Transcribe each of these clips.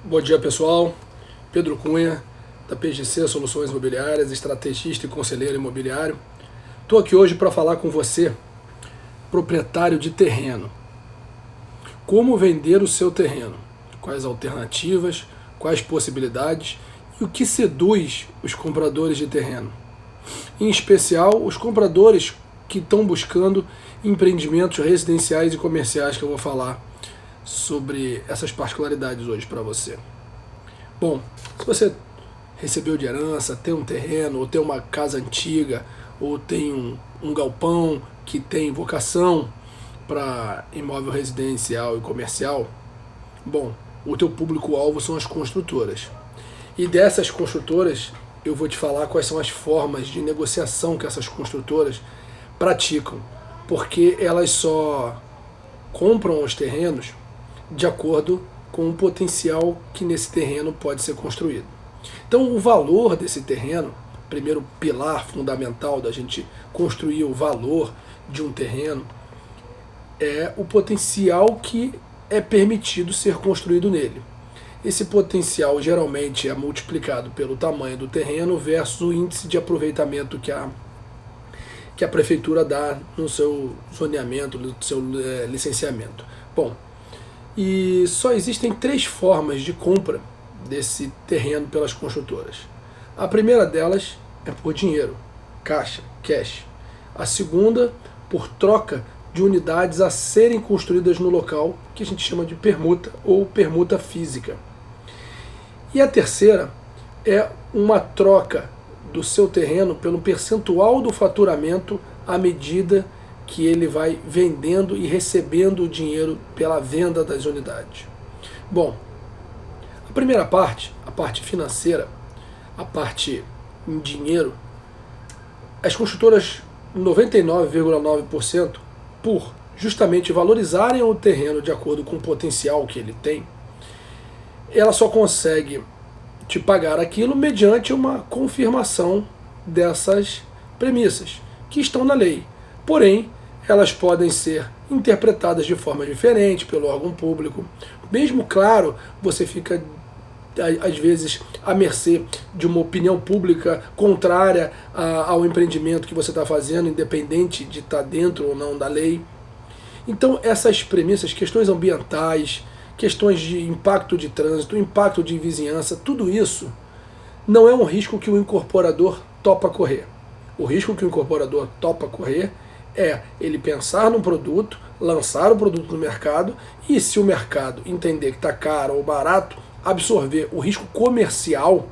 Bom dia, pessoal. Pedro Cunha, da PGC Soluções Imobiliárias, estrategista e conselheiro imobiliário. Estou aqui hoje para falar com você, proprietário de terreno. Como vender o seu terreno? Quais alternativas, quais possibilidades e o que seduz os compradores de terreno? Em especial, os compradores que estão buscando empreendimentos residenciais e comerciais, que eu vou falar sobre essas particularidades hoje para você. Bom, se você recebeu de herança, tem um terreno, ou tem uma casa antiga, ou tem um galpão que tem vocação para imóvel residencial e comercial, bom, o teu público-alvo são as construtoras. E dessas construtoras, eu vou te falar quais são as formas de negociação que essas construtoras praticam, porque elas só compram os terrenos de acordo com o potencial que nesse terreno pode ser construído. Então, o valor desse terreno, primeiro pilar fundamental da gente construir o valor de um terreno, é o potencial que é permitido ser construído nele. Esse potencial geralmente é multiplicado pelo tamanho do terreno versus o índice de aproveitamento que a prefeitura dá no seu zoneamento, no seu licenciamento. Bom, e só existem 3 formas de compra desse terreno pelas construtoras. A primeira delas é por dinheiro, caixa, cash. A segunda, por troca de unidades a serem construídas no local, que a gente chama de permuta ou permuta física. E a terceira é uma troca do seu terreno pelo percentual do faturamento à medida que ele vai vendendo e recebendo o dinheiro pela venda das unidades. Bom, a primeira parte, a parte financeira, a parte em dinheiro, as construtoras 99,9%, por justamente valorizarem o terreno de acordo com o potencial que ele tem, ela só consegue te pagar aquilo mediante uma confirmação dessas premissas, que estão na lei. Porém, elas podem ser interpretadas de forma diferente pelo órgão público. Mesmo, claro, você fica, às vezes, à mercê de uma opinião pública contrária ao empreendimento que você está fazendo, independente de estar dentro ou não da lei. Então, essas premissas, questões ambientais, questões de impacto de trânsito, impacto de vizinhança, tudo isso não é um risco que o incorporador topa correr. O risco que o incorporador topa correr é ele pensar num produto, lançar o produto no mercado e, se o mercado entender que está caro ou barato, absorver o risco comercial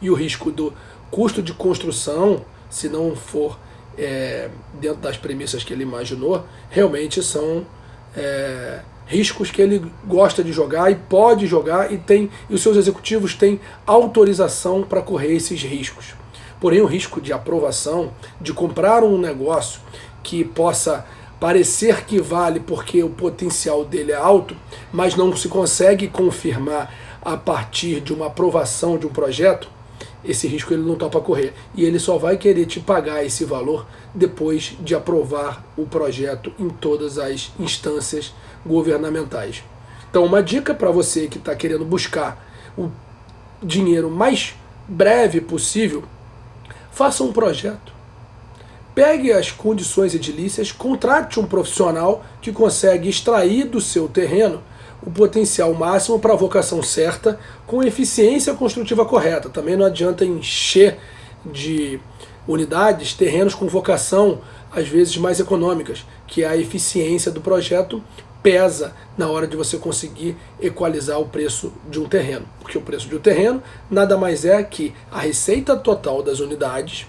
e o risco do custo de construção, se não for dentro das premissas que ele imaginou, realmente são riscos que ele gosta de jogar e pode jogar e os seus executivos têm autorização para correr esses riscos. Porém, o risco de aprovação, de comprar um negócio que possa parecer que vale porque o potencial dele é alto, mas não se consegue confirmar a partir de uma aprovação de um projeto, esse risco ele não topa correr. E ele só vai querer te pagar esse valor depois de aprovar o projeto em todas as instâncias governamentais. Então, uma dica para você que está querendo buscar o dinheiro mais breve possível: faça um projeto. Pegue as condições edilícias, contrate um profissional que consegue extrair do seu terreno o potencial máximo para a vocação certa, com eficiência construtiva correta. Também não adianta encher de unidades terrenos com vocação, às vezes, mais econômicas, que a eficiência do projeto pesa na hora de você conseguir equalizar o preço de um terreno. Porque o preço de um terreno nada mais é que a receita total das unidades,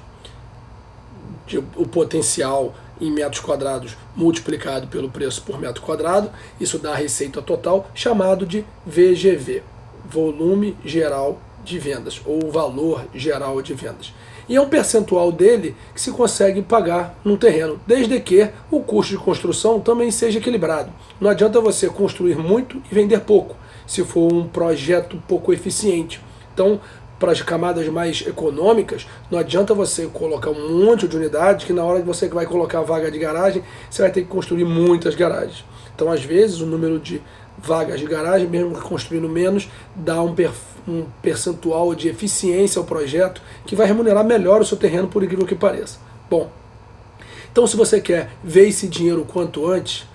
o potencial em metros quadrados multiplicado pelo preço por metro quadrado, isso dá a receita total, chamado de VGV, volume geral de vendas, ou valor geral de vendas. E é um percentual dele que se consegue pagar num terreno, desde que o custo de construção também seja equilibrado. Não adianta você construir muito e vender pouco, se for um projeto pouco eficiente. Então, para as camadas mais econômicas, não adianta você colocar um monte de unidades que na hora que você vai colocar a vaga de garagem, você vai ter que construir muitas garagens. Então, às vezes, o número de vagas de garagem, mesmo construindo menos, dá um percentual de eficiência ao projeto que vai remunerar melhor o seu terreno, por incrível que pareça. Bom, então se você quer ver esse dinheiro o quanto antes,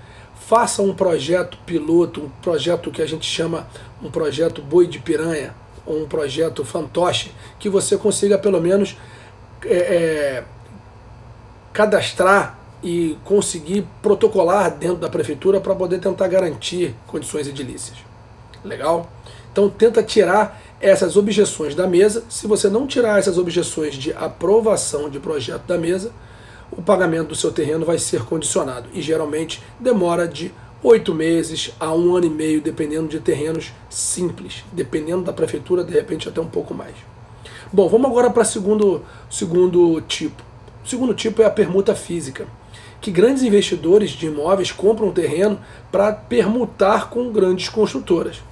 faça um projeto piloto, um projeto que a gente chama um projeto boi de piranha, ou um projeto fantoche, que você consiga pelo menos cadastrar e conseguir protocolar dentro da prefeitura para poder tentar garantir condições edilícias. Legal? Então tenta tirar essas objeções da mesa. Se você não tirar essas objeções de aprovação de projeto da mesa, o pagamento do seu terreno vai ser condicionado e geralmente demora de 8 meses a 1 ano e meio, dependendo de terrenos simples, dependendo da prefeitura, de repente até um pouco mais. Bom, vamos agora para o segundo tipo. O segundo tipo é a permuta física, que grandes investidores de imóveis compram um terreno para permutar com grandes construtoras.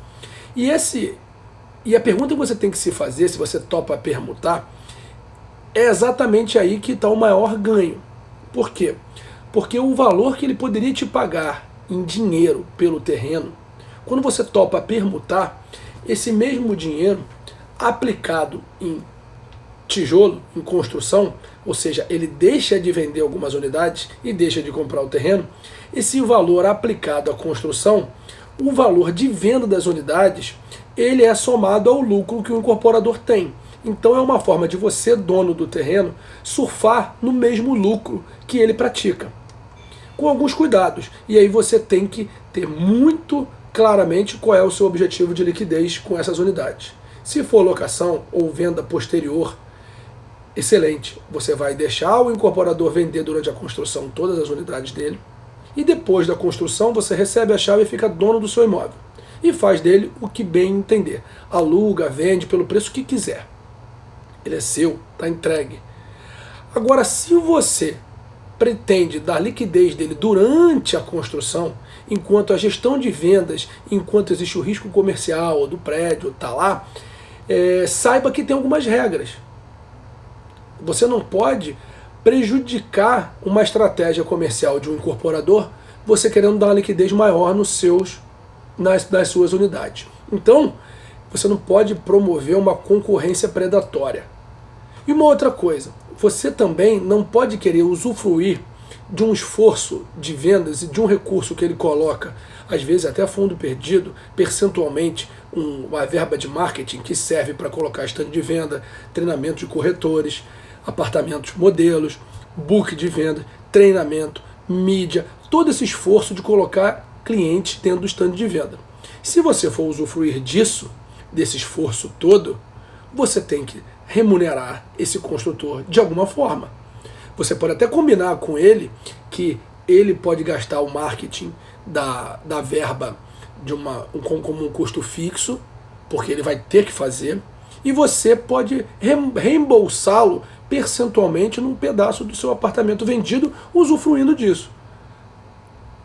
E a pergunta que você tem que se fazer, se você topa permutar, é exatamente aí que está o maior ganho. Por quê? Porque o valor que ele poderia te pagar em dinheiro pelo terreno, quando você topa permutar, esse mesmo dinheiro aplicado em tijolo, em construção, ou seja, ele deixa de vender algumas unidades e deixa de comprar o terreno, esse valor aplicado à construção, o valor de venda das unidades, ele é somado ao lucro que o incorporador tem. Então é uma forma de você, dono do terreno, surfar no mesmo lucro que ele pratica, com alguns cuidados. E aí você tem que ter muito claramente qual é o seu objetivo de liquidez com essas unidades. Se for locação ou venda posterior, excelente. Você vai deixar o incorporador vender durante a construção todas as unidades dele, e depois da construção você recebe a chave e fica dono do seu imóvel. E faz dele o que bem entender. Aluga, vende pelo preço que quiser. Ele é seu, está entregue. Agora, se você pretende dar liquidez dele durante a construção, enquanto a gestão de vendas, enquanto existe o risco comercial do prédio, está lá, saiba que tem algumas regras. Você não pode prejudicar uma estratégia comercial de um incorporador, você querendo dar uma liquidez maior nas suas unidades. Então, você não pode promover uma concorrência predatória. E uma outra coisa, você também não pode querer usufruir de um esforço de vendas e de um recurso que ele coloca, às vezes até fundo perdido, percentualmente, uma verba de marketing que serve para colocar stand de venda, treinamento de corretores, apartamentos modelos, book de venda, treinamento, mídia, todo esse esforço de colocar clientes dentro do stand de venda. Se você for usufruir disso, desse esforço todo, você tem que remunerar esse construtor de alguma forma. Você pode até combinar com ele que ele pode gastar o marketing da verba como um custo fixo, porque ele vai ter que fazer, e você pode reembolsá-lo percentualmente num pedaço do seu apartamento vendido, usufruindo disso.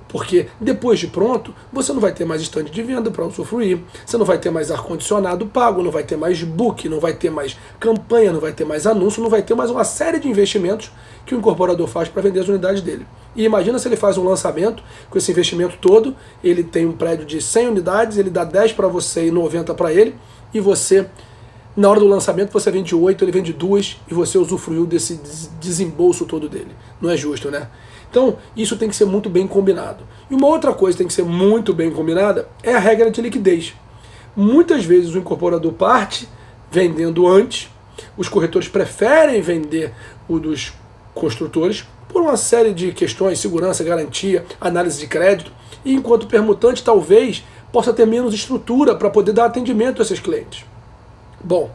Porque depois de pronto, você não vai ter mais stand de venda para usufruir, você não vai ter mais ar-condicionado pago, não vai ter mais book, não vai ter mais campanha, não vai ter mais anúncio, não vai ter mais uma série de investimentos que o incorporador faz para vender as unidades dele. E imagina se ele faz um lançamento com esse investimento todo, ele tem um prédio de 100 unidades, ele dá 10 para você e 90 para ele, e você, na hora do lançamento, você vende 8, ele vende 2 e você usufruiu desse desembolso todo dele. Não é justo, né? Então, isso tem que ser muito bem combinado. E uma outra coisa que tem que ser muito bem combinada é a regra de liquidez. Muitas vezes o incorporador parte vendendo antes, os corretores preferem vender o dos construtores por uma série de questões, segurança, garantia, análise de crédito, e enquanto o permutante talvez possa ter menos estrutura para poder dar atendimento a esses clientes. Bom,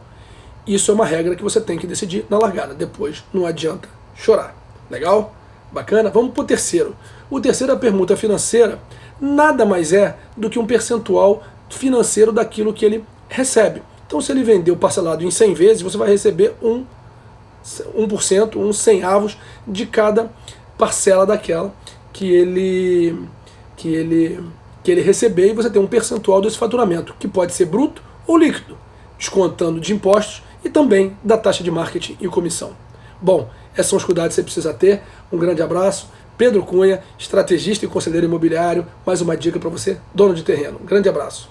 isso é uma regra que você tem que decidir na largada, depois não adianta chorar. Legal? Bacana? Vamos para o terceiro. O terceiro é a permuta financeira. Nada mais é do que um percentual financeiro daquilo que ele recebe. Então, se ele vendeu parcelado em 100 vezes, você vai receber 1%, uns centavos de cada parcela daquela que ele receber, e você tem um percentual desse faturamento, que pode ser bruto ou líquido, descontando de impostos e também da taxa de marketing e comissão. Bom, esses são os cuidados que você precisa ter. Um grande abraço, Pedro Cunha, estrategista e conselheiro imobiliário. Mais uma dica para você, dono de terreno. Grande abraço.